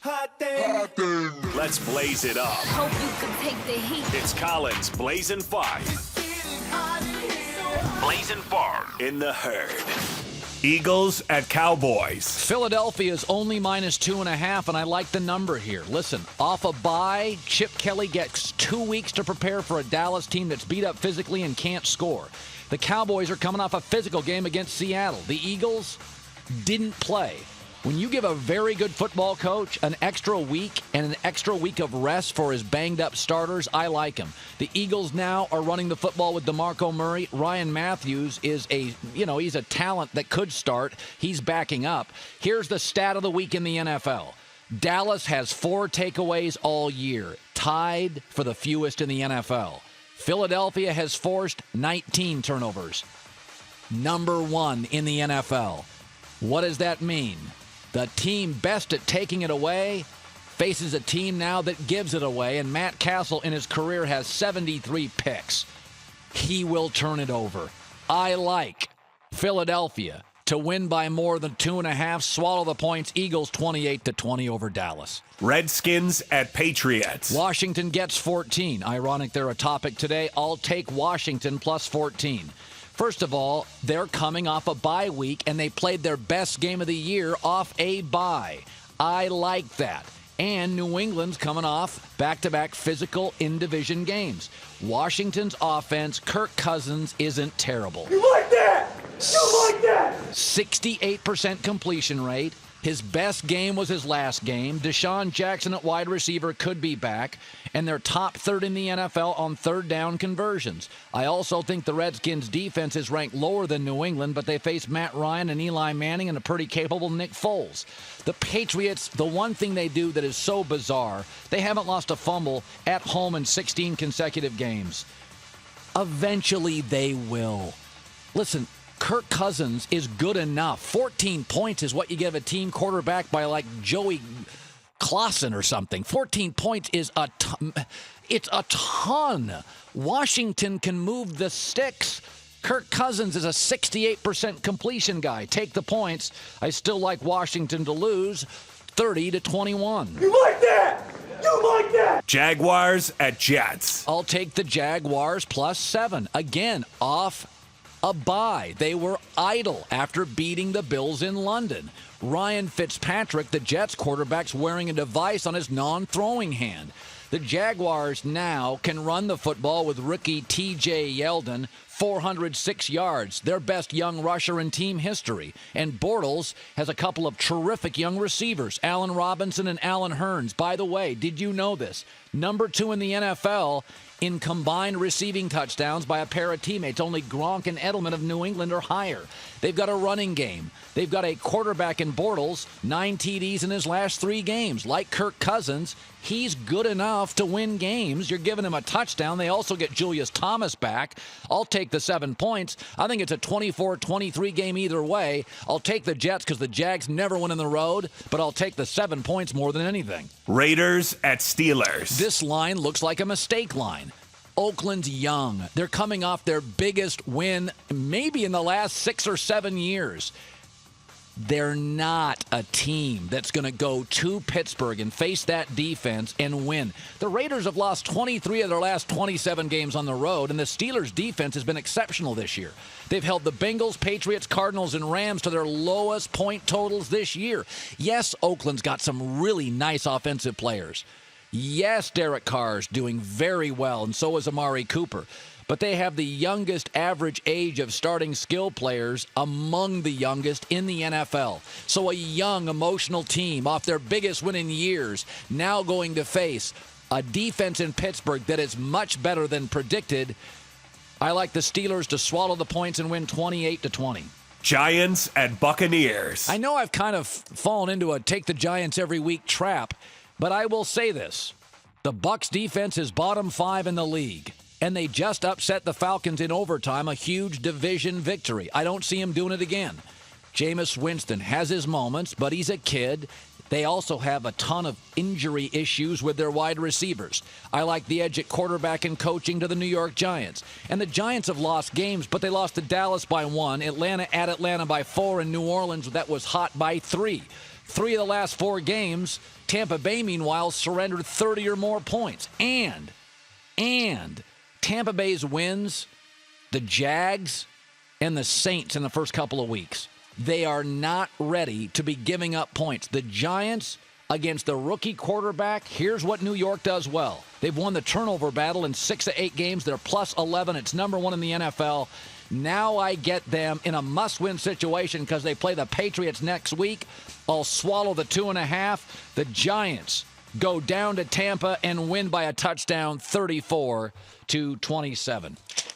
Hot thing. Let's blaze it up. Hope you can take the heat. It's Colin's Blazin' 5. Blazin' 5 in the herd. Eagles at Cowboys. Philadelphia is only -2.5, and I like the number here. Listen, off a bye, Chip Kelly gets 2 weeks to prepare for a Dallas team that's beat up physically and can't score. The Cowboys are coming off a physical game against Seattle. The Eagles didn't play. When you give a very good football coach an extra week and an extra week of rest for his banged-up starters, I like him. The Eagles now are running the football with DeMarco Murray. Ryan Matthews is he's a talent that could start. He's backing up. Here's the stat of the week in the NFL. Dallas has 4 takeaways all year, tied for the fewest in the NFL. Philadelphia has forced 19 turnovers, number 1 in the NFL. What does that mean? The team best at taking it away faces a team now that gives it away, and Matt Cassel in his career has 73 picks. He will turn it over. I like Philadelphia to win by more than 2.5, swallow the points, Eagles 28-20 over Dallas. Redskins at Patriots. Washington gets 14. Ironic they're a topic today. I'll take Washington plus 14. First of all, they're coming off a bye week, and they played their best game of the year off a bye. I like that. And New England's coming off back-to-back physical in-division games. Washington's offense, Kirk Cousins, isn't terrible. You like that? You like that? 68% completion rate. His best game was his last game. Deshaun Jackson at wide receiver could be back. And they're top third in the NFL on third down conversions. I also think the Redskins' defense is ranked lower than New England, but they face Matt Ryan and Eli Manning and a pretty capable Nick Foles. The Patriots, the one thing they do that is so bizarre, they haven't lost a fumble at home in 16 consecutive games. Eventually they will. Listen, Kirk Cousins is good enough. 14 points is what you give a team quarterback by like Joey Clausen or something. 14 points is it's a ton. Washington can move the sticks. Kirk Cousins is a 68% completion guy. Take the points. I still like Washington to lose 30-21. You like that? You like that? Jaguars at Jets. I'll take the Jaguars plus 7. Again, off a bye. They were idle after beating the Bills in London. Ryan Fitzpatrick, the Jets quarterback's wearing a device on his non-throwing hand. The Jaguars now can run the football with rookie T.J. Yeldon, 406 yards, their best young rusher in team history. And Bortles has a couple of terrific young receivers, Allen Robinson and Allen Hurns. By the way, did you know this? Number 2 in the NFL in combined receiving touchdowns by a pair of teammates. Only Gronk and Edelman of New England are higher. They've got a running game. They've got a quarterback in Bortles, 9 TDs in his last 3 games. Like Kirk Cousins, he's good enough to win games. You're giving him a touchdown. They also get Julius Thomas back. I'll take the 7 points. I think it's a 24-23 game either way. I'll take the Jets because the Jags never win on the road, but I'll take the 7 points more than anything. Raiders at Steelers. This line looks like a mistake line. Oakland's young. They're coming off their biggest win maybe in the last 6 or 7 years. They're not a team that's going to go to Pittsburgh and face that defense and win. The Raiders have lost 23 of their last 27 games on the road, and the Steelers' defense has been exceptional this year. They've held the Bengals, Patriots, Cardinals, and Rams to their lowest point totals this year. Yes, Oakland's got some really nice offensive players. Yes, Derek Carr's doing very well, and so is Amari Cooper. But they have the youngest average age of starting skill players among the youngest in the NFL. So a young, emotional team off their biggest win in years now going to face a defense in Pittsburgh that is much better than predicted. I like the Steelers to swallow the points and win 28-20. Giants at Buccaneers. I know I've kind of fallen into a take the Giants every week trap, but I will say this. The Bucs defense is bottom 5 in the league. And they just upset the Falcons in overtime, a huge division victory. I don't see him doing it again. Jameis Winston has his moments, but he's a kid. They also have a ton of injury issues with their wide receivers. I like the edge at quarterback and coaching to the New York Giants. And the Giants have lost games, but they lost to Dallas by 1, Atlanta at Atlanta by 4, and New Orleans that was hot by 3. 3 of the last 4 games, Tampa Bay, meanwhile, surrendered 30 or more points. And Tampa Bay's wins, the Jags and the Saints in the first couple of weeks, they are not ready to be giving up points. The Giants against the rookie quarterback, here's what New York does well. They've won the turnover battle in 6 of 8 games. They're plus 11. It's number 1 in the NFL. Now I get them in a must-win situation because they play the Patriots next week. I'll swallow the 2.5. The Giants go down to Tampa and win by a touchdown, 34-27.